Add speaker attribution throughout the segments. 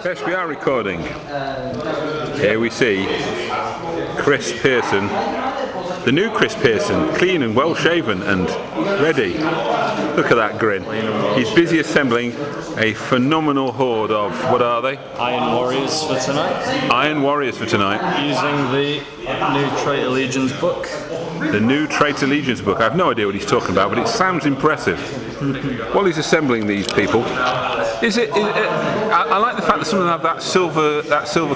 Speaker 1: Yes, we are recording. Here we see Chris Pearson, the new Chris Pearson, clean and well shaven and ready. Look at that grin. He's busy assembling a phenomenal horde of, what are they?
Speaker 2: Iron Warriors for tonight.
Speaker 1: Iron Warriors for tonight.
Speaker 2: Using the new Traitor Legions book.
Speaker 1: The new Traitor Legions book. I have no idea what he's talking about, but it sounds impressive. While he's assembling these people, I like the fact that some of them have that silver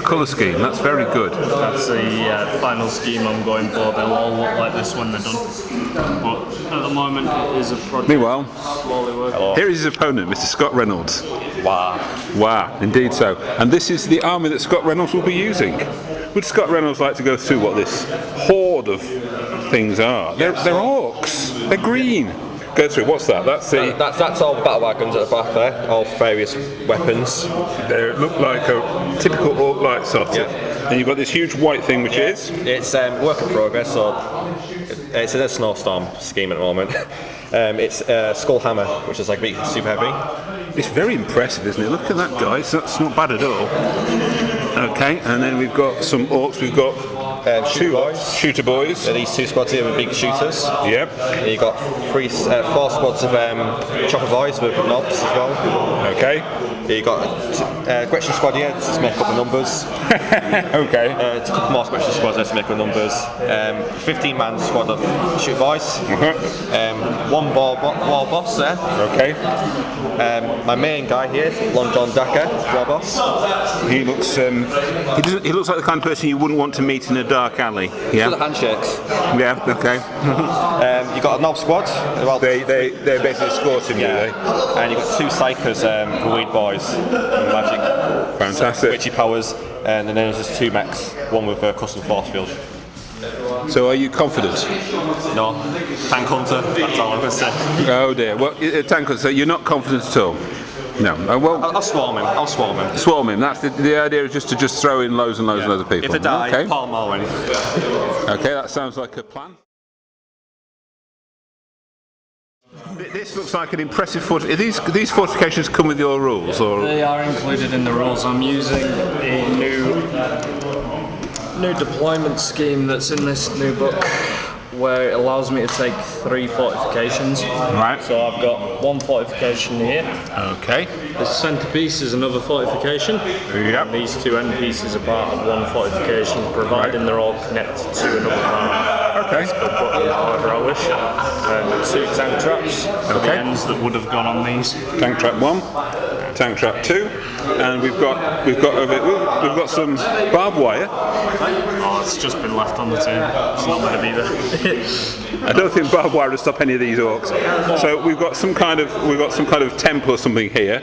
Speaker 1: colour scheme. That's very good.
Speaker 2: That's the final scheme I'm going for. They'll all look like this when they're done. But at the moment, it is a project.
Speaker 1: Meanwhile,
Speaker 2: slowly working.
Speaker 1: here is his opponent, Mr. Scott Reynolds.
Speaker 2: Wow.
Speaker 1: Wow, indeed so. And this is the army that Scott Reynolds will be using. Would Scott Reynolds like to go through what this horde of things are? They're orcs. They're green. Go through. What's that?
Speaker 3: That's all the battle wagons at the back there, all various weapons.
Speaker 1: They look like a typical orc-like sort of. And you've got this huge white thing, which is?
Speaker 3: It's work in progress, so it's in a snowstorm scheme at the moment. It's Skull Hammer, which is like super heavy.
Speaker 1: It's very impressive, isn't it? Look at that, guys. That's not bad at all. Okay, and then we've got some orcs. We've got shooter boys.
Speaker 3: These two squads here with big shooters.
Speaker 1: Yep.
Speaker 3: You've got four squads of chopper boys with knobs as well.
Speaker 1: Okay.
Speaker 3: You've got Gretchen squad here to make up the numbers.
Speaker 1: Okay.
Speaker 3: A couple more Gretchen squads there to make up the numbers. 15-man squad of shooter boys. One wall boss there.
Speaker 1: Okay.
Speaker 3: My main guy here, Long John Daka, war boss.
Speaker 1: He looks he looks like the kind of person you wouldn't want to meet in a dark alley. Yeah.
Speaker 3: The handshakes.
Speaker 1: Yeah. Okay.
Speaker 3: You got a knob squad.
Speaker 1: They're basically escorting you.
Speaker 3: And you've got two psychers, weed boys, magic.
Speaker 1: Fantastic.
Speaker 3: Witchy powers, and then there's just two mechs, one with a custom force field.
Speaker 1: So are you confident?
Speaker 3: No, tank hunter. That's all I'm gonna say.
Speaker 1: Oh dear. Well, tank hunter. So you're not confident at all. No. Well,
Speaker 3: I'll swarm him. I'll swarm him.
Speaker 1: Swarm him. That's the idea is just to throw in loads and loads and loads of people.
Speaker 3: If they die,
Speaker 1: okay.
Speaker 3: Paul Marwin.
Speaker 1: Okay, that sounds like a plan. This looks like an impressive fort. These fortifications come with your rules, or
Speaker 2: They are included in the rules. I'm using a new deployment scheme that's in this new book, where it allows me to take 3 fortifications.
Speaker 1: Right.
Speaker 2: So I've got 1 fortification here.
Speaker 1: Okay.
Speaker 2: The centrepiece is another fortification.
Speaker 1: Yep.
Speaker 2: And these 2 end pieces are part of 1 fortification, providing they're all connected to another part.
Speaker 1: Okay.
Speaker 2: So I'll put them however I wish. And 2 tank traps for the ends that would have gone on these.
Speaker 1: Tank trap 1, tank trap 2, and we've got some barbed wire.
Speaker 2: Oh, it's just been left on the table. It's not going to be there.
Speaker 1: I don't think barbed wire will stop any of these orcs. So we've got some kind of temple or something here,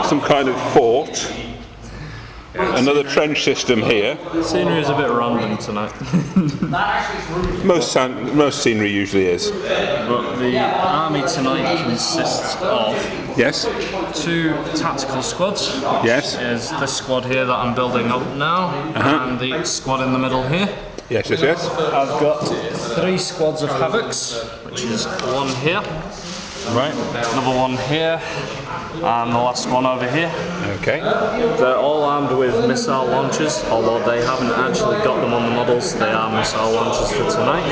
Speaker 1: some kind of fort, another trench system here.
Speaker 2: The scenery is a bit random tonight.
Speaker 1: Most scenery usually is.
Speaker 2: But the army tonight consists of 2 tactical squads.
Speaker 1: Yes.
Speaker 2: There's this squad here that I'm building up now, and the squad in the middle here.
Speaker 1: Yes.
Speaker 2: I've got 3 squads of Havocs, which is 1 here,
Speaker 1: Right.
Speaker 2: another 1 here, and the last one over here.
Speaker 1: Okay.
Speaker 2: They're all armed with missile launchers, although they haven't actually got them on the models. They are missile launchers for tonight.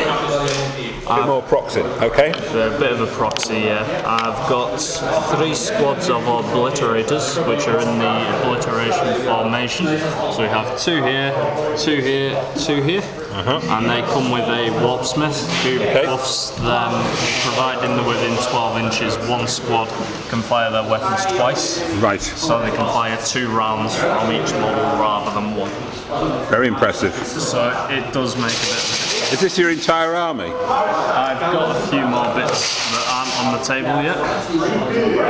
Speaker 1: A bit more proxy. Okay.
Speaker 2: They're a bit of a proxy, yeah. I've got 3 squads of obliterators, which are in the obliteration formation. So we have 2 here, 2 here, 2 here. And they come with a warpsmith who buffs them, providing they're within 12 inches. 1 squad can fire their weapons twice.
Speaker 1: Right.
Speaker 2: So they can fire 2 rounds from each model rather than 1.
Speaker 1: Very impressive.
Speaker 2: So it does make a bit of a difference.
Speaker 1: Is this your entire army?
Speaker 2: I've got a few more bits that aren't on the table yet.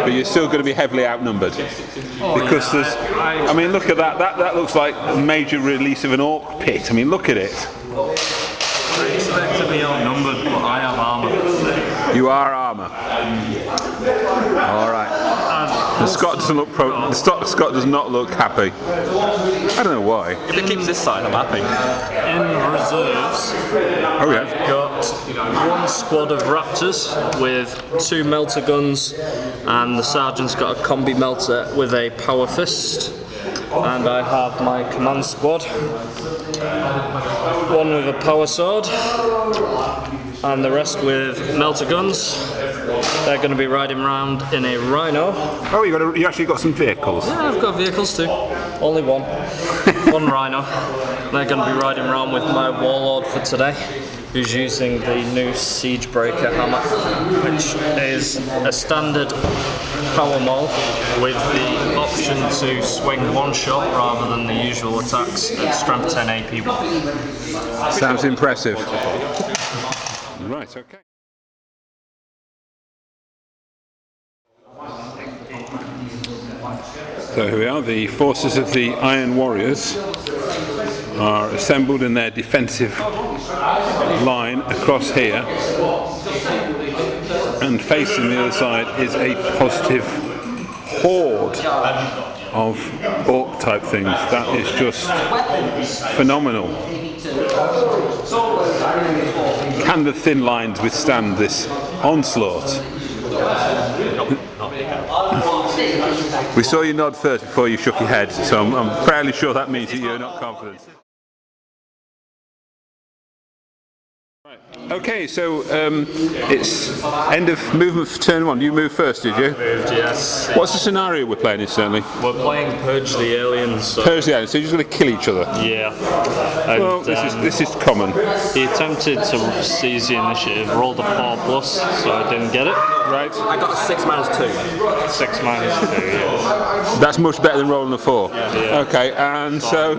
Speaker 1: But you're still going to be heavily outnumbered. Because there's, I mean, look at that. That looks like a major release of an orc pit. I mean, look at it.
Speaker 2: I expect to be outnumbered, but I have armour.
Speaker 1: You are armour. All right. Scott doesn't look Scott does not look happy. I don't know why.
Speaker 3: If it keeps this side, I'm happy.
Speaker 2: In reserves, I've got 1 squad of Raptors with 2 melter guns, and the sergeant's got a combi melter with a power fist. And I have my command squad. One with a power sword, and the rest with melter guns. They're going to be riding around in a rhino.
Speaker 1: Oh, you actually got some vehicles?
Speaker 2: Yeah, I've got vehicles too. Only one. One rhino. They're going to be riding around with my warlord for today, who's using the new siege breaker hammer, which is a standard power maul with the option to swing one shot rather than the usual attacks at strength 10 AP1.
Speaker 1: Sounds impressive. Right, okay. So here we are, the forces of the Iron Warriors are assembled in their defensive line across here, and facing the other side is a positive horde of orc type things. That is just phenomenal. Can the thin lines withstand this onslaught? We saw you nod first before you shook your head, so I'm fairly sure that means that you're not confident. Okay, so it's end of movement for turn 1. You moved first, did you?
Speaker 2: Moved, yes.
Speaker 1: What's the scenario we're playing instantly?
Speaker 2: We're playing Purge the Aliens. So
Speaker 1: Purge the Aliens, so you're just going to kill each other?
Speaker 2: yeah. And,
Speaker 1: well, this is common.
Speaker 2: He attempted to seize the initiative, rolled a 4+, so I didn't get it.
Speaker 1: Right.
Speaker 3: I got a 6 -2.
Speaker 2: 6 -2, yeah.
Speaker 1: That's much better than rolling a 4.
Speaker 2: Yeah.
Speaker 1: Okay, and so...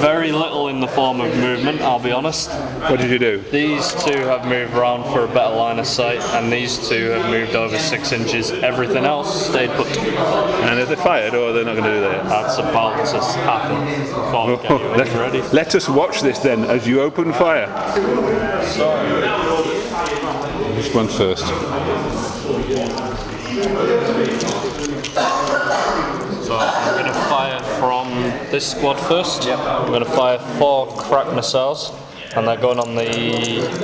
Speaker 2: Very little in the form of movement, I'll be honest.
Speaker 1: What did you do?
Speaker 2: These two have moved around for a better line of sight, and these two have moved over 6 inches. Everything else stayed put.
Speaker 1: And have they fired, or they're not going to do that?
Speaker 2: That's about to happen. Before we get you ready.
Speaker 1: Let us watch this then, as you open fire. Which one first?
Speaker 2: So I'm going to fire from this squad first. Yep. I'm going to fire 4 crack missiles, and they're going on the...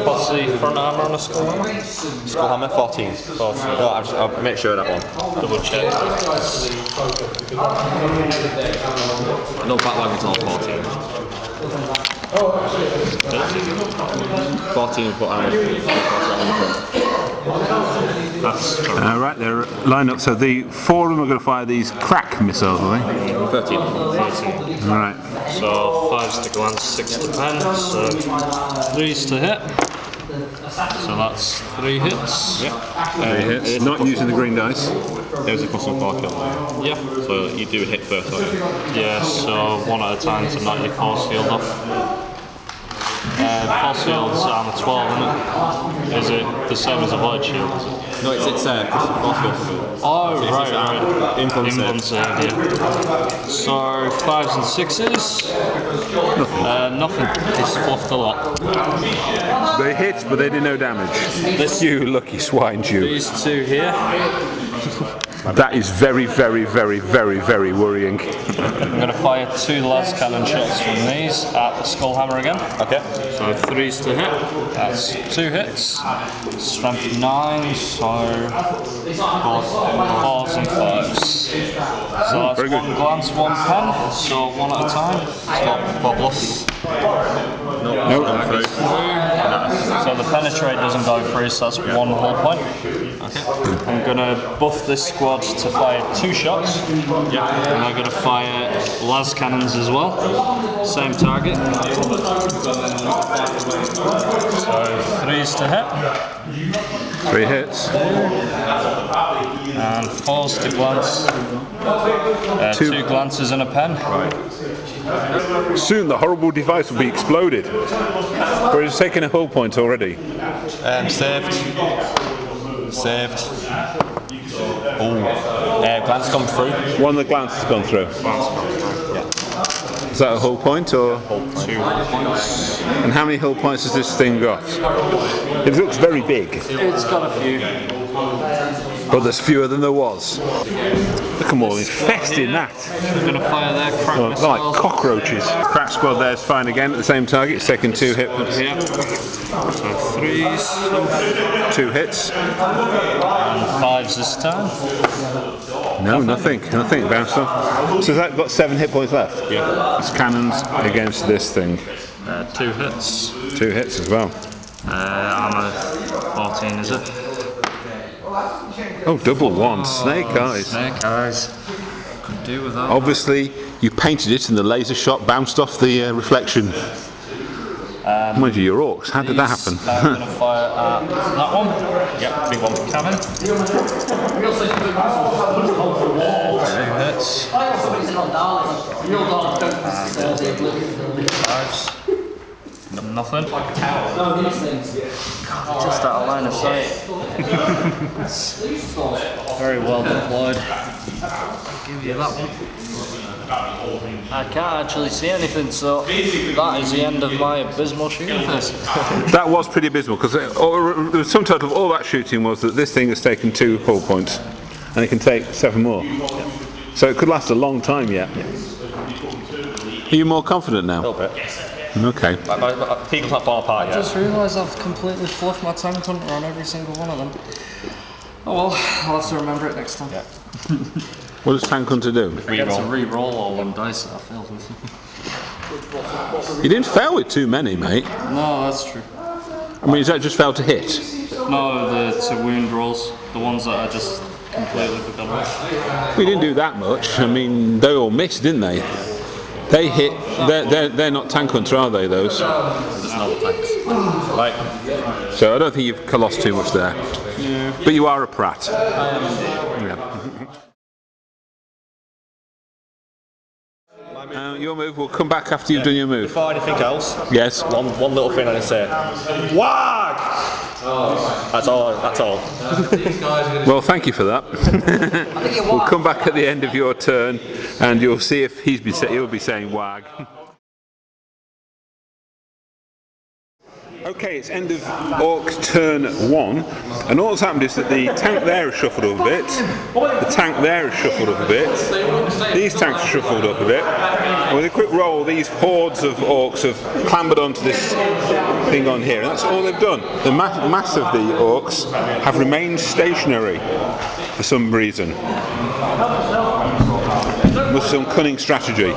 Speaker 2: What's the front armor on a skull hammer?
Speaker 3: Skull hammer 14.
Speaker 2: 14.
Speaker 3: No, I'll make sure of that one.
Speaker 2: Double check.
Speaker 3: No backlag until 14. 14, but I'm
Speaker 2: That's correct.
Speaker 1: Right, they're lined up. So the 4 of them are going to fire these crack missiles, are they?
Speaker 3: 13.
Speaker 2: 13.
Speaker 1: Right.
Speaker 2: So 5's to glance, 6 to pen, so 3's to hit. So that's 3 hits.
Speaker 3: Yeah.
Speaker 1: 3 hits. Not using the green dice.
Speaker 3: There's a custom 4 kill.
Speaker 2: Yeah.
Speaker 3: So you do hit first, don't you?
Speaker 2: Yeah, so 1 at a time to knock your force field off. Force field's armor 12, isn't it? Is it the same as a void shield?
Speaker 3: No, it's custom force field.
Speaker 2: Oh,
Speaker 3: So
Speaker 2: right.
Speaker 3: Inbun
Speaker 2: save, yeah. So 5's and 6's. Nothing. Just fluffed a lot.
Speaker 1: They hit, but they did no damage. You lucky swine, you.
Speaker 2: These 2 here.
Speaker 1: That is very, very, very, very, very worrying.
Speaker 2: I'm going to fire 2 las cannon shots from these at the skull hammer again.
Speaker 3: Okay.
Speaker 2: So 3's to hit. That's 2 hits. Strength 9. So 4's and 5's. So that's
Speaker 1: very good.
Speaker 2: 1 glance, 1 pen. So 1 at a time. Stop. 4 plus.
Speaker 1: No.
Speaker 2: So the penetrate doesn't go through, so that's 1 hull point. Okay. I'm going to buff this squad to fire 2 shots. Yeah. And I'm going to fire las cannons as well. Same target. So 3's to hit.
Speaker 1: 3 hits.
Speaker 2: And 4's to glance. 2 glances and a pen.
Speaker 1: Soon the horrible device will be exploded. Or it's taken a hull point already.
Speaker 3: Saved. Oh. Glance gone through.
Speaker 1: 1 of the glances has gone through. Is that a hull point or?
Speaker 2: 2 hull points.
Speaker 1: And how many hull points has this thing got? It looks very big.
Speaker 2: It's got a few.
Speaker 1: but there's fewer than there was. Look at them all infested in that.
Speaker 2: We're going to fire their crack
Speaker 1: They're
Speaker 2: missiles.
Speaker 1: like cockroaches. Crack squad there's fine again at the same target. It's taken 2 hits.
Speaker 2: Here. So 3s.
Speaker 1: 2 hits.
Speaker 2: And 5s this time.
Speaker 1: No, nothing bounced off. So has that got 7 hit points left?
Speaker 2: Yeah.
Speaker 1: It's cannons against this thing.
Speaker 2: 2 hits.
Speaker 1: 2 hits as well.
Speaker 2: Armour 14, is it?
Speaker 1: Oh, double 1. Snake eyes.
Speaker 2: Snake eyes. Could do with that.
Speaker 1: Obviously, you painted it and the laser shot bounced off the reflection. Mind you, your orcs. How did that happen?
Speaker 2: I'm going to fire at that one. Yep, big one cannon. 2 hits. 5s. Nothing. Just out of line of sight. Very well deployed. I'll give you that one. I can't actually see anything, so that is the end of my abysmal shooting phase.
Speaker 1: That was pretty abysmal, because the sum total of all that shooting was that this thing has taken 2 hull points, and it can take 7 more. So it could last a long time yet. Are you more confident now?
Speaker 3: A little bit.
Speaker 1: Okay.
Speaker 3: People's not falling apart yet.
Speaker 2: I just realised I've completely fluffed my tank hunter on every single one of them. Oh well, I'll have to remember it next time.
Speaker 3: Yeah.
Speaker 1: What does Tank Hunter do?
Speaker 2: I get to re-roll all them dice that I failed with.
Speaker 1: You didn't fail with too many, mate.
Speaker 2: No, that's true.
Speaker 1: I mean, is that just failed to hit?
Speaker 2: No, the 2 wound rolls, the ones that I just completely forgot about.
Speaker 1: We didn't do that much. I mean, they all missed, didn't they? They hit. They're not Tank Hunter, are they? Those.
Speaker 2: There's no tanks.
Speaker 3: Right.
Speaker 1: So I don't think you've lost too much there.
Speaker 2: Yeah.
Speaker 1: But you are a prat. Your move. We'll come back after you've done your move.
Speaker 3: Before anything else,
Speaker 1: Yes.
Speaker 3: one little thing I can say. WAG! That's all. That's all.
Speaker 1: Well, thank you for that. We'll come back at the end of your turn, and you'll see if he'll be saying wag. Okay, it's end of Orcs turn 1, and all that's happened is that the tank there has shuffled up a bit, the tank there has shuffled up a bit, these tanks have shuffled up a bit, and with a quick roll these hordes of Orcs have clambered onto this thing on here, and that's all they've done. The mass of the Orcs have remained stationary for some reason. With some cunning strategy.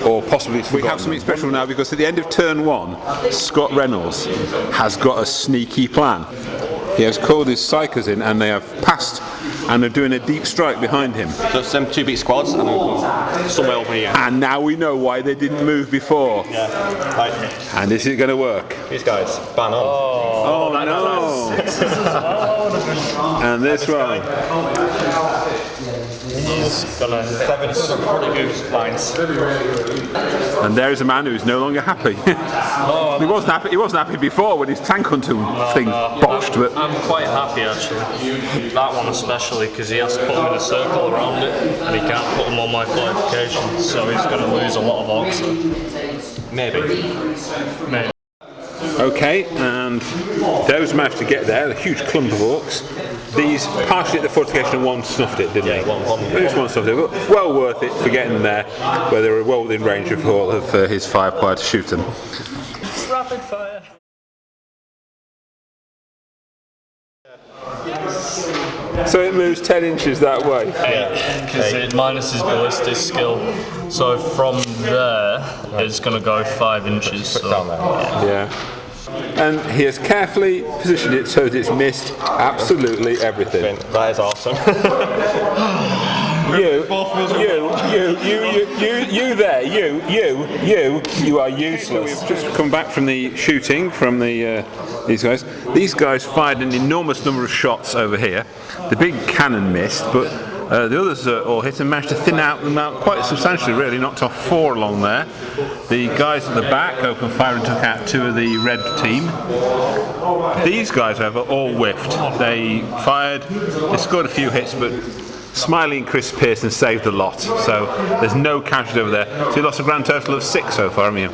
Speaker 1: Or possibly we have something special now, because at the end of turn 1 Scott Reynolds has got a sneaky plan. He has called his psychers in, and they have passed and are doing a deep strike behind him.
Speaker 3: Just them 2 big squads and somewhere over here.
Speaker 1: And now we know why they didn't move before.
Speaker 3: Yeah. Right.
Speaker 1: And this is going to work.
Speaker 3: These guys, bang on.
Speaker 1: Oh no! And this one.
Speaker 3: He's gonna 7 some pretty good lines.
Speaker 1: And there is a man who is no longer happy. He wasn't happy. He wasn't happy before when his tank hunter thing botched. But
Speaker 2: I'm quite happy actually. That one especially, because he has to put them in a circle around it, and he can't put them on my fortifications, so he's going to lose a lot of orcs.
Speaker 3: Maybe.
Speaker 2: Maybe.
Speaker 1: okay, and those managed to get there. A huge clump of orcs. These partially hit the fortification and one snuffed it, didn't they?
Speaker 3: One
Speaker 1: snuffed it. But well worth it for getting there, where they were well within range of all of his firepower to shoot them.
Speaker 2: Rapid fire.
Speaker 1: So it moves 10 inches that way.
Speaker 2: Because it minus his ballistic skill. So from there, it's going to go 5 inches. So.
Speaker 3: Down there.
Speaker 1: Yeah. And he has carefully positioned it so that it's missed absolutely everything.
Speaker 3: That is awesome.
Speaker 1: You are useless. We've just come back from the shooting from these guys. These guys fired an enormous number of shots over here. The big cannon missed, but the others all hit and managed to thin out them out quite substantially, really, knocked off 4 along there. The guys at the back opened fire and took out 2 of the red team. These guys, however, all whiffed. They fired, they scored a few hits, but Smiley and Chris Pearson saved a lot, so there's no casualty over there. So you lost a grand total of 6 so far, haven't you?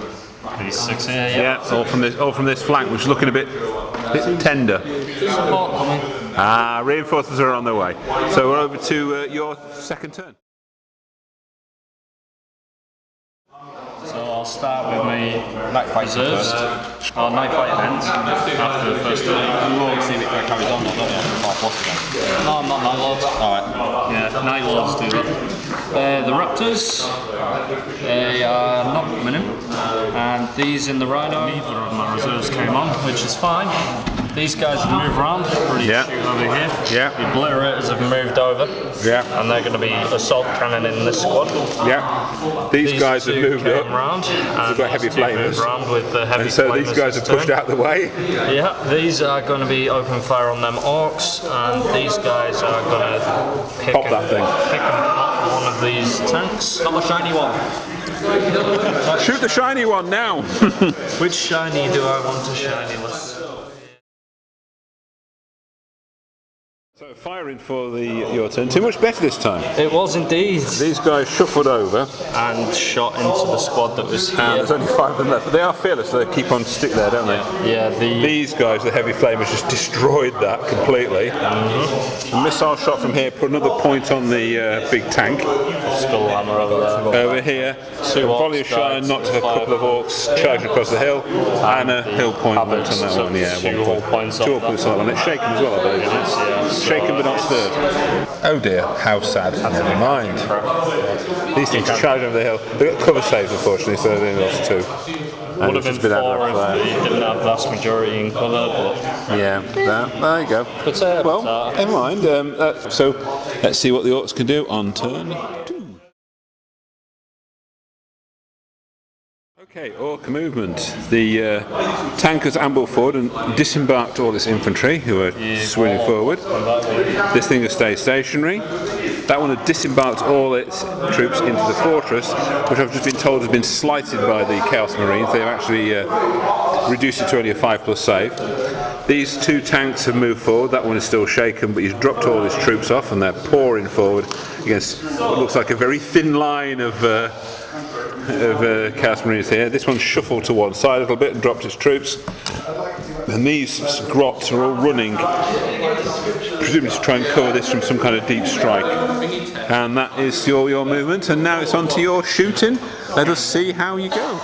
Speaker 2: These 6 here,
Speaker 1: Yeah, all from this flank, which is looking a bit tender.
Speaker 2: Support coming.
Speaker 1: Reinforcements are on their way. So we're over to your second turn.
Speaker 2: So I'll start with my reserves. Or night fight ends after the first turn.
Speaker 3: You will see if it carries on, don't you? 4+ again.
Speaker 2: No, I'm not Night Lords.
Speaker 3: Alright.
Speaker 2: Yeah, Night Lords do that. The Raptors, they are not coming in. And these in the Rhino, neither of my reserves came on, which is fine. These guys have moved around, ready to shoot over here.
Speaker 1: Yeah.
Speaker 2: The Obliterators have moved over.
Speaker 1: Yeah.
Speaker 2: And they're going to be assault cannon in this squad.
Speaker 1: Yeah. These guys have moved up.
Speaker 2: Round,
Speaker 1: They've got heavy flamers.
Speaker 2: With the heavy
Speaker 1: and so these guys are pushed out of the way.
Speaker 2: Yeah, these are going to be open fire on them Orks, and these guys are going to pick
Speaker 1: Pop that thing.
Speaker 2: Pick and pop one of these tanks.
Speaker 3: Not a shiny one.
Speaker 1: Shoot the shiny one now.
Speaker 2: Which shiny do I want to shiny-less?
Speaker 1: So firing for your turn. Too much better this time.
Speaker 2: It was indeed.
Speaker 1: These guys shuffled over
Speaker 2: And shot into the squad that was here.
Speaker 1: and there's only 5 of them left. But they are fearless, so they keep on stick there, don't they?
Speaker 2: Yeah,
Speaker 1: These guys, the heavy flamers, just destroyed that completely. A missile shot from here put another point on the big tank.
Speaker 2: skull hammer over there.
Speaker 1: Over here,
Speaker 2: Two
Speaker 1: a volley of
Speaker 2: Orks
Speaker 1: shine
Speaker 2: died,
Speaker 1: knocked a
Speaker 2: 5
Speaker 1: couple of Orks charging across the hill, and a hill point went on that
Speaker 2: so
Speaker 1: one. Yeah,
Speaker 2: 2
Speaker 1: 1
Speaker 2: points off
Speaker 1: 2
Speaker 2: that.
Speaker 1: points on that one. It's shaken as well, I believe.
Speaker 2: Yeah,
Speaker 1: Shaken but not stirred. Oh dear, how sad. Never mind. These things charge over the hill. They got cover saves, unfortunately, so they lost 2.
Speaker 2: Would have been 4 if they didn't have vast majority in cover, but
Speaker 1: yeah, there you go.
Speaker 2: Potato,
Speaker 1: Well,
Speaker 2: potato.
Speaker 1: never mind. So let's see what the Orks can do on turn 2. Okay, Ork movement. The tankers ambled forward and disembarked all this infantry who are swinging forward. This thing has stayed stationary. That one had disembarked all its troops into the fortress, which I've just been told has been slighted by the Chaos Marines. They've actually reduced it to only a 5+ save. These 2 tanks have moved forward. That one is still shaken, but he's dropped all his troops off and they're pouring forward against what looks like a very thin line of Chaos Marines here. This one shuffled to one side a little bit and dropped its troops. And these grots are all running, presumably to try and cover this from some kind of deep strike. And that is your movement. And now it's on to your shooting. Let us see how you go.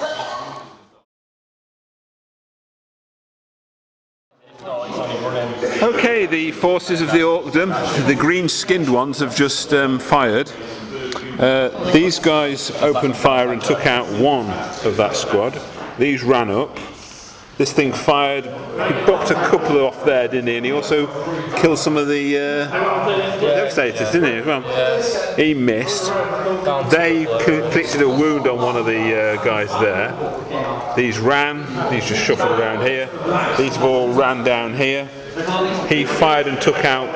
Speaker 1: Okay, the forces of the Orkdom, the green-skinned ones, have just fired. These guys opened fire and took out 1 of that squad. These ran up. This thing fired. He bopped a couple off there, didn't he? And he also killed some of the devastators, didn't he, as well?
Speaker 2: Yes.
Speaker 1: He missed. They inflicted a wound on one of the guys there. These ran. These just shuffled around here. These have all ran down here. He fired and took out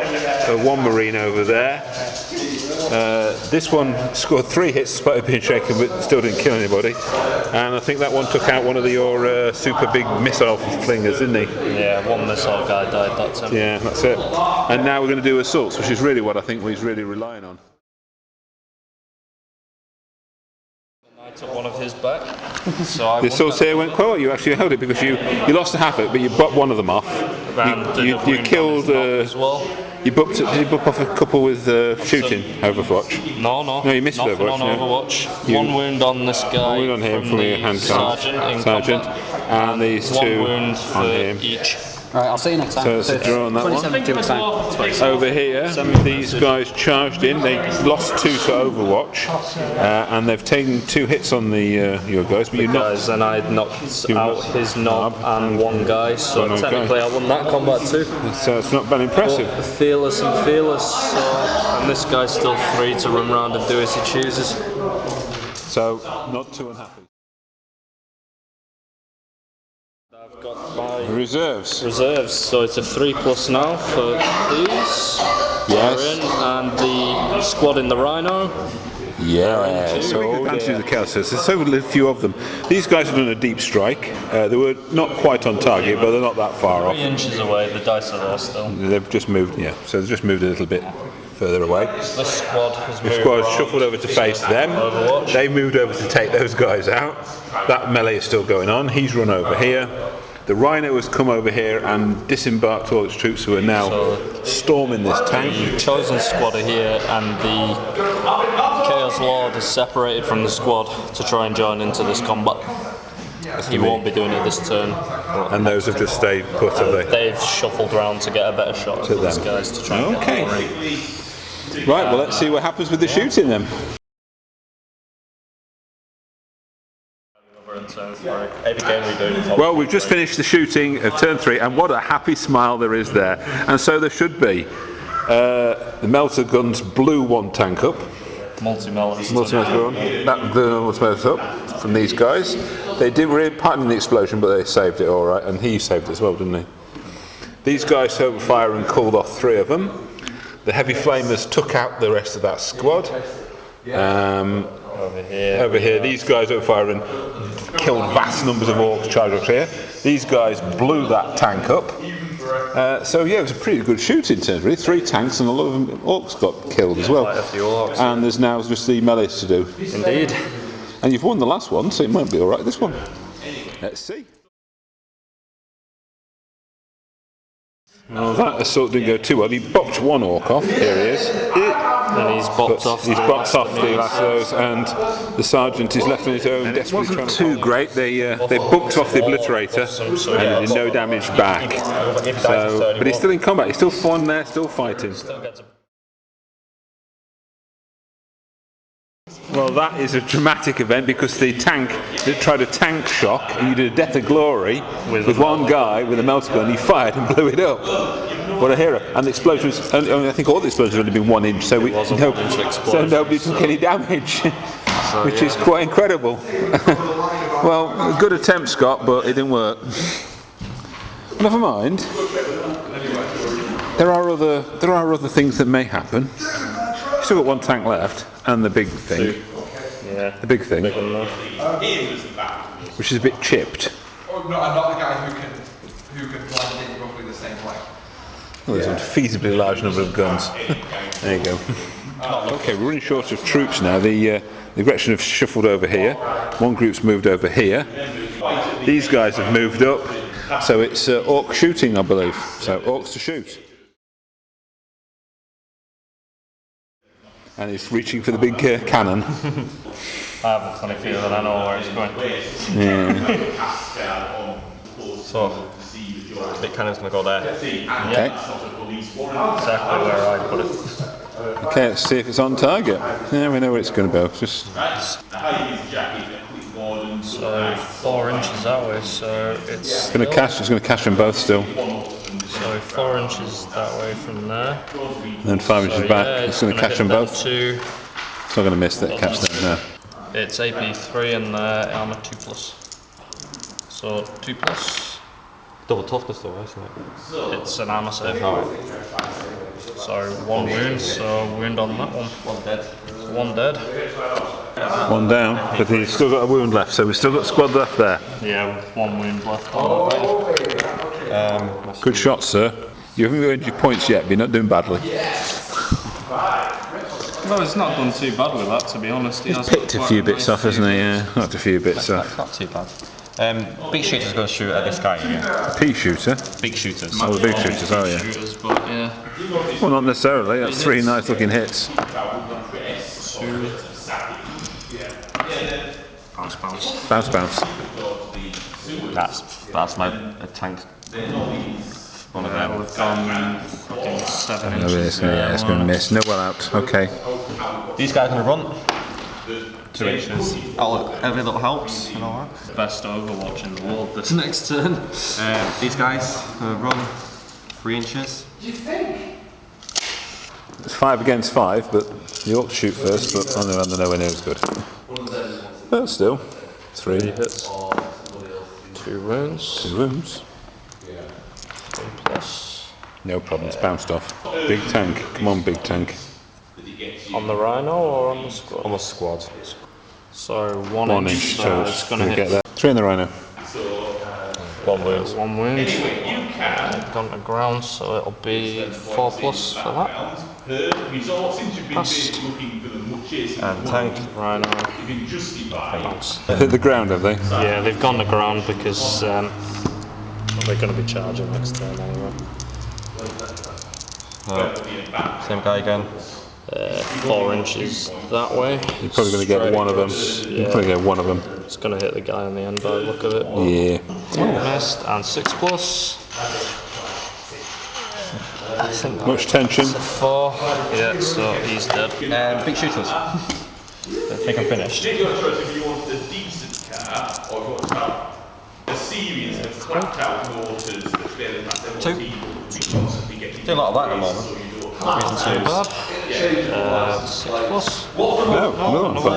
Speaker 1: 1 Marine over there. This one scored 3 hits despite it being shaken, but still didn't kill anybody. And I think that one took out one of your super big missile flingers, didn't he?
Speaker 2: Yeah, 1 missile guy died that time.
Speaker 1: Yeah, that's it. And now we're going to do assaults, which is really what I think he's really relying on.
Speaker 2: I took 1 of his back. So
Speaker 1: The assaults here went quite well. You actually held it because you lost a half it, but you bopped 1 of them off. You killed.
Speaker 2: As well.
Speaker 1: Did you bop off a couple with shooting Overwatch?
Speaker 2: No,
Speaker 1: you missed
Speaker 2: nothing
Speaker 1: Overwatch.
Speaker 2: on Overwatch. 1 wound on this guy.
Speaker 1: 1 wound on him from your hand
Speaker 2: sergeant,
Speaker 1: and these
Speaker 2: 1
Speaker 1: 2
Speaker 2: wound for
Speaker 1: on him.
Speaker 2: each.
Speaker 4: Alright, I'll see you next time.
Speaker 1: So it's a draw on that one.
Speaker 4: 27 time.
Speaker 1: Over here, these guys charged in. They lost 2 to Overwatch, and they've taken 2 hits on the your guys. But you
Speaker 2: Guys, and I knocked out his knob and 1 guy, so technically I won that combat too.
Speaker 1: So it's not been impressive.
Speaker 2: But fearless, and this guy's still free to run around and do as he chooses.
Speaker 1: So not too unhappy.
Speaker 2: I've got my
Speaker 1: Reserves.
Speaker 2: So it's a 3+ now for these.
Speaker 1: Yes.
Speaker 2: They're in, and the squad in the Rhino.
Speaker 1: Yeah, so advantage of the Chaos. There's so few of them. These guys have done a deep strike. They were not quite on target, but they're not that far off.
Speaker 2: 3 inches away, the dice are there still.
Speaker 1: They've just moved, so they've just moved a little bit further away.
Speaker 2: This squad has
Speaker 1: The
Speaker 2: moved
Speaker 1: squad
Speaker 2: around
Speaker 1: shuffled over to face them.
Speaker 2: Overwatch.
Speaker 1: They moved over to take those guys out. That melee is still going on. He's run over here. The Rhino has come over here and disembarked all its troops who are now storming this tank.
Speaker 2: The Chosen squad are here, and the Chaos Lord is separated from the squad to try and join into this combat. He won't be doing it this turn.
Speaker 1: And those have just stayed put, have they?
Speaker 2: They've shuffled round to get a better shot at these guys to try and get the ring.
Speaker 1: Right, well, let's see what happens with the shooting then. Well, we've just finished the shooting of turn 3, and what a happy smile there is there. And so there should be. The melter guns blew one tank up.
Speaker 2: Multi-melters.
Speaker 1: That blew multi-melters up from these guys. They didn't really part in the explosion, but they saved it all right, and he saved it as well, didn't he? These guys opened fire and called off 3 of them. The heavy flamers took out the rest of that squad. Over here, these guys opened fire and killed vast numbers of orcs charged up here. These guys blew that tank up. So yeah, it was a pretty good shoot in terms, really. 3 tanks and a lot of them orcs got killed as well.
Speaker 3: Quite a few orcs.
Speaker 1: And there's now just the melees to do.
Speaker 2: Indeed.
Speaker 1: And you've won the last one, so it might be alright this one. Let's see. Well, that assault didn't go too well. He bopped one orc off. Here he is.
Speaker 2: And he's bopped off.
Speaker 1: He's bopped off the last of those, and the sergeant is left on his own. And it wasn't too great. They booked off the obliterator, and he did no damage back. So, but he's still in combat. He's still flying there, still fighting. Well, that is a dramatic event because the tank that tried a tank shock, and you did a death of glory with one guy with a melter gun. He fired and blew it up. What a hero! And the explosion was, I think all the explosions had only been 1 inch, so nobody took any damage, which is quite incredible. Well, good attempt, Scott, but it didn't work. Never mind. There are other things that may happen. Still got 1 tank left, and the big thing.
Speaker 2: Yeah.
Speaker 1: The big thing. Which is a bit chipped.
Speaker 5: Not the guy who can blend in roughly the same way.
Speaker 1: Well, there's a feasibly large number of guns. There you go. Okay, we're running short of troops now. The Gretchen have shuffled over here. 1 group's moved over here. These guys have moved up. So it's orc shooting, I believe. So orcs to shoot. And he's reaching for the big cannon.
Speaker 2: I have a funny feeling I know where it's going.
Speaker 1: Yeah.
Speaker 3: So, the big cannon's going to go there.
Speaker 1: Okay.
Speaker 2: Exactly where I put it.
Speaker 1: Okay, let's see if it's on target. Yeah, we know where it's going to go. Just
Speaker 2: So 4 inches that way, so it's
Speaker 1: going to cash. It's going to cash them both still.
Speaker 2: So 4 inches that way from there.
Speaker 1: And then 5 inches back.
Speaker 2: Yeah,
Speaker 1: it's going to catch them both.
Speaker 2: Two.
Speaker 1: It's not going to miss that. Catch them. No.
Speaker 2: It's AP 3 and armor 2+. So 2+.
Speaker 3: Double toughness though, isn't it?
Speaker 2: It's an armor save. So 1 wound. So wound on that one.
Speaker 3: 1 dead.
Speaker 2: 1 dead.
Speaker 1: 1 down, but he's still got a wound left. So we've still got squad left there.
Speaker 2: Yeah, with 1 wound left.
Speaker 1: Good shot, sir. You haven't earned your points yet, but you're not doing badly.
Speaker 2: Well, it's not done too bad with that, to be honest.
Speaker 1: He's picked a few bits off, hasn't he? Yeah, knocked a few bits off.
Speaker 3: Not too bad. Big shooter's going to shoot at this guy here.
Speaker 1: Pea shooter.
Speaker 3: Big shooters.
Speaker 1: Oh, the big shooters, oh yeah.
Speaker 2: Shooters, but yeah.
Speaker 1: Well, not necessarily. That's 3 nice looking hits.
Speaker 2: Bounce, bounce.
Speaker 1: Bounce, bounce.
Speaker 3: That's my tank. One of them.
Speaker 2: We've gone fucking 7
Speaker 1: No,
Speaker 2: inches.
Speaker 1: it's going to miss. No well out. Okay.
Speaker 3: These guys are going to run 2 inches. Every little helps and all that.
Speaker 2: Best Overwatch in the world this next turn.
Speaker 3: These guys run 3 inches.
Speaker 1: It's 5 against 5, but the orcs shoot first, but on the other nowhere near as good. But still, 3 hits.
Speaker 2: 2 wounds.
Speaker 1: 2 wounds.
Speaker 2: 3+.
Speaker 1: No problem, it's bounced off. Big tank. Come on, big tank.
Speaker 2: On the Rhino or on the squad?
Speaker 3: On the squad.
Speaker 2: So 1
Speaker 1: 1
Speaker 2: inch,
Speaker 1: inch,
Speaker 2: so
Speaker 1: so
Speaker 2: it's going to
Speaker 1: get
Speaker 2: hit
Speaker 1: that. 3 in the Rhino.
Speaker 3: 1 wound.
Speaker 2: 1 wound. Gone to ground, so it'll be 4+ for that. Passed.
Speaker 3: And tank.
Speaker 2: Rhino. Thanks.
Speaker 1: They've hit the ground, have they?
Speaker 2: Yeah, they've gone to ground because they're going to be charging next turn anyway.
Speaker 3: Same guy again.
Speaker 2: 4 inches that way.
Speaker 1: You're probably going to get one of them.
Speaker 2: Yeah.
Speaker 1: You're probably get one of them.
Speaker 2: It's going to hit the guy on the end by the look of it.
Speaker 1: Yeah.
Speaker 2: Missed, and 6+. I think
Speaker 1: Much tension.
Speaker 2: 4. Yeah, so he's dead.
Speaker 3: Big shooters. I think I'm finished.
Speaker 6: If you want a decent car, or if you want to have a series of clapped out motors that's better than that,
Speaker 3: Two. Do a lot of that at the moment.
Speaker 2: Not too bad. 6+.
Speaker 1: No,
Speaker 2: Another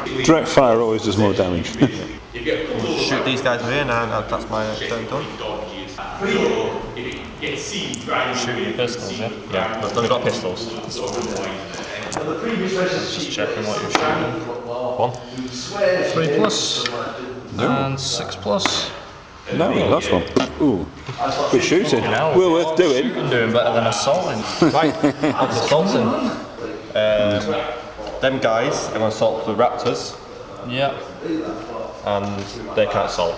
Speaker 2: 1.
Speaker 1: direct fire always does more damage.
Speaker 3: Shoot these guys with here now, and that's my turn done.
Speaker 2: Shooting pistols, yeah?
Speaker 3: Yeah, I've only got pistols.
Speaker 2: Just checking what you're shooting.
Speaker 3: 1.
Speaker 2: 3+. And 6+.
Speaker 1: No, that's one. Ooh, we're shooting. Well worth doing.
Speaker 2: Doing better than assaulting.
Speaker 3: Right, assaulting. Them guys, I'm going to assault the raptors,
Speaker 2: Yeah.
Speaker 3: and they can't assault.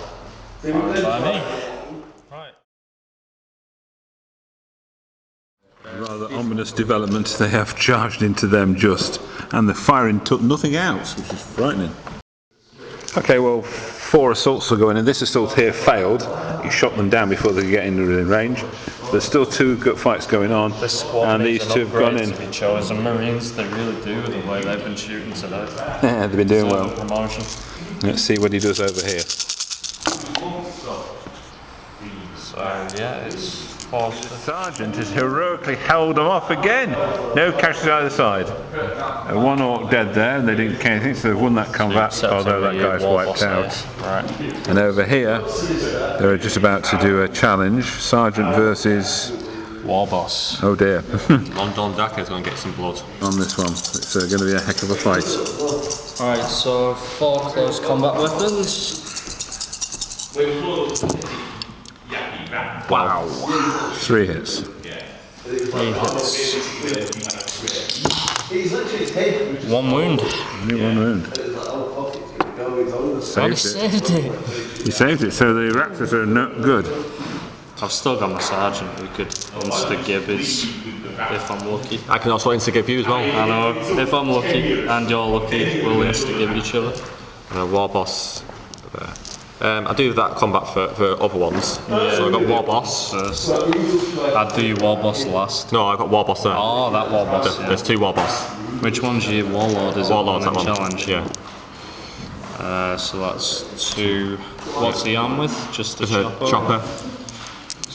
Speaker 2: Fine by me. Right.
Speaker 1: Rather ominous development. They have charged into them just, and the firing took nothing out, which is frightening. Okay, well, 4 assaults are going in. This assault here failed. You shot them down before they could get in range. There's still 2 good fights going on,
Speaker 2: This squad
Speaker 1: and
Speaker 2: needs
Speaker 1: these
Speaker 2: an
Speaker 1: 2 have gone
Speaker 2: upgrade
Speaker 1: in.
Speaker 2: to be chosen. Marines, they really do, the way they've been shooting today.
Speaker 1: Yeah, they've been doing well.
Speaker 2: Promotion.
Speaker 1: Let's see what he does over here.
Speaker 2: So yeah, it's forced.
Speaker 1: Sergeant has heroically held them off again. No casualties either side. 1 orc dead there, and they didn't care anything, so they've won that combat, although that guy's wiped out.
Speaker 2: Right.
Speaker 1: And over here, they're just about to do a challenge. Sergeant versus...
Speaker 2: War boss.
Speaker 1: oh dear.
Speaker 3: London Dakker's going to get some blood.
Speaker 1: On this one. It's going to be a heck of a fight.
Speaker 2: Alright, so 4 close combat weapons.
Speaker 1: Wow. 3 hits.
Speaker 2: 3 hits. 1 wound.
Speaker 1: Only 1 wound.
Speaker 2: Oh, he
Speaker 1: Saved it.
Speaker 2: saved it.
Speaker 1: He saved it, so the raptors are not good.
Speaker 2: I've still got my sergeant who could insta-gib his, if I'm lucky.
Speaker 3: I can also insta-give you as well.
Speaker 2: I know, if I'm lucky and you're lucky, we'll insta-give each other.
Speaker 3: And a war boss there. I do that combat for other ones. So I've got war boss.
Speaker 2: First. I'd do your war boss last.
Speaker 3: No, I've got war boss there.
Speaker 2: Oh, that war boss. Yeah.
Speaker 3: There's 2 war boss.
Speaker 2: Which one's your warlord? Is
Speaker 3: Warlord's
Speaker 2: it
Speaker 3: that
Speaker 2: one
Speaker 3: one.
Speaker 2: challenge?
Speaker 3: Yeah.
Speaker 2: So that's 2. What's the arm with? Just a
Speaker 3: There's
Speaker 2: chopper.
Speaker 3: a chopper.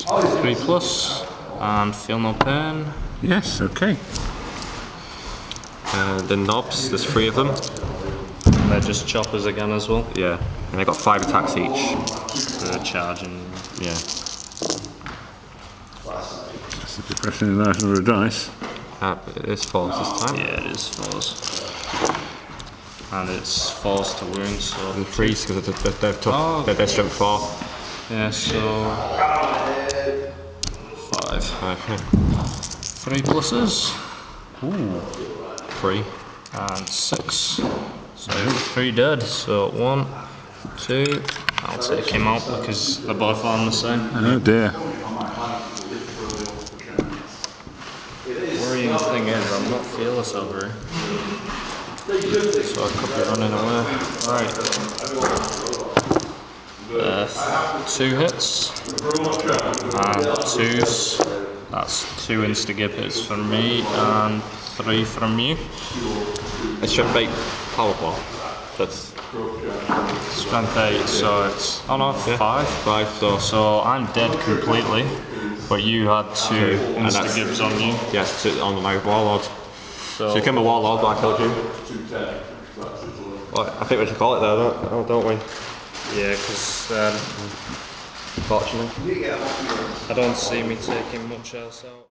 Speaker 2: 3+. And feel no pain.
Speaker 1: Yes, okay.
Speaker 3: The knobs, there's 3 of them.
Speaker 2: And they're just choppers again as well.
Speaker 3: Yeah. And they got 5 attacks each.
Speaker 2: For charging.
Speaker 3: Yeah.
Speaker 1: Simply pressing the nice number of dice.
Speaker 3: It is false this time.
Speaker 2: Yeah, it is fours. And it's fours to wound, so.
Speaker 3: And 3s because they're tough.
Speaker 2: Oh,
Speaker 3: They're strength 4.
Speaker 2: yeah, so. 5. 3 pluses.
Speaker 3: Ooh. 3.
Speaker 2: And 6. So 3 dead. So 1, 2. I'll take him out because they're both on the same.
Speaker 1: Oh dear.
Speaker 2: Worrying thing is, I'm not fearless over here. So I could be running away. Right. 2 hits. And 2s. That's 2 insta-gib hits from me and 3 from you.
Speaker 3: It's strength 8 power claw. That's
Speaker 2: Strength 8, so it's. Oh no, 5.
Speaker 3: 5,
Speaker 2: So I'm dead completely, but you had 2 insta-gibs on you.
Speaker 3: yes, on my warlord. So you became a warlord, but I killed you. Well, I think we should call it there, don't we?
Speaker 2: Yeah, because
Speaker 3: Fortunately.
Speaker 2: I don't see me taking much else out.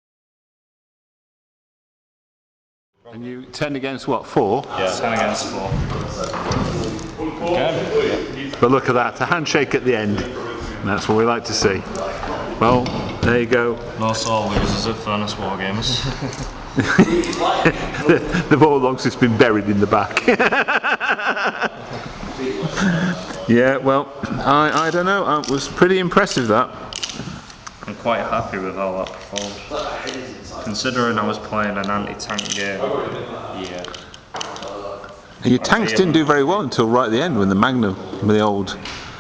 Speaker 1: And you 10 against what, 4?
Speaker 2: Yeah. 10 against 4.
Speaker 1: But look at that, a handshake at the end. That's what we like to see. Well, there you go.
Speaker 2: No sore losers at Furnace Wargamers.
Speaker 1: They've all long since been buried in the back. Yeah, well, I don't know. It was pretty impressive, that.
Speaker 2: I'm quite happy with how that performed. Considering I was playing an anti-tank game. Yeah.
Speaker 1: Your tanks didn't do very well until right at the end when the old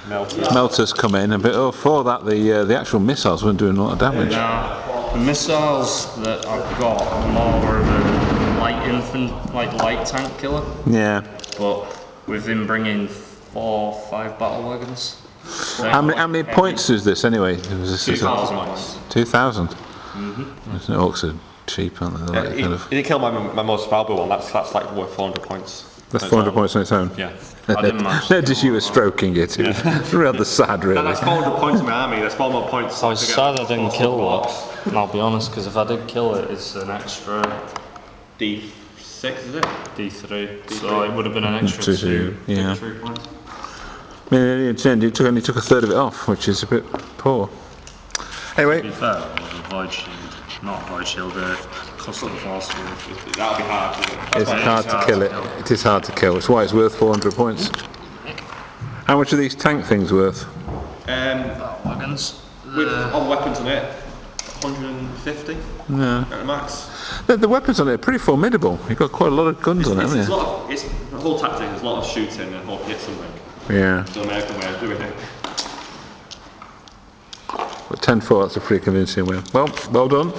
Speaker 1: melters come in. But before that, the actual missiles weren't doing a lot of damage.
Speaker 2: Now, the missiles that I've got are more of a light tank killer.
Speaker 1: Yeah.
Speaker 2: But we've been bringing 4 or 5 battle wagons.
Speaker 1: How many points is this anyway?
Speaker 2: 2,000 points.
Speaker 1: 2,000. Orks are cheap, aren't they? They're like kind of,
Speaker 3: You didn't kill my most valuable one. That's like worth 400 points.
Speaker 1: that's 400 points on its own.
Speaker 3: Yeah.
Speaker 2: I didn't manage.
Speaker 1: Notice you were stroking it. It was rather sad, really.
Speaker 3: That's 400 points in my army. That's 4 more points.
Speaker 2: I was sad I didn't kill that. And I'll be honest, because if I did kill it, it's an extra
Speaker 3: D6, is it?
Speaker 2: D3. So it would have been an extra 2
Speaker 1: yeah.
Speaker 2: victory points.
Speaker 1: I mean, in the end, you only took a third of it off, which is a bit poor.
Speaker 2: To
Speaker 1: Anyway,
Speaker 2: be fair, it was a void shield. Not void shield, custom force field.
Speaker 3: That'll be hard, isn't it?
Speaker 1: it's hard to kill it. It is hard to kill. It's why it's worth 400 points. How much are these tank things worth?
Speaker 2: Wagons.
Speaker 3: With all the weapons on it, 150
Speaker 1: No.
Speaker 3: at the max.
Speaker 1: The weapons on it are pretty formidable. You've got quite a lot of guns on it, haven't
Speaker 3: It's
Speaker 1: you?
Speaker 3: the whole tactic is a lot of shooting and hope you hit something.
Speaker 1: Yeah.
Speaker 3: The American way of doing it.
Speaker 1: But 10-4, that's a pretty convincing win. Well done.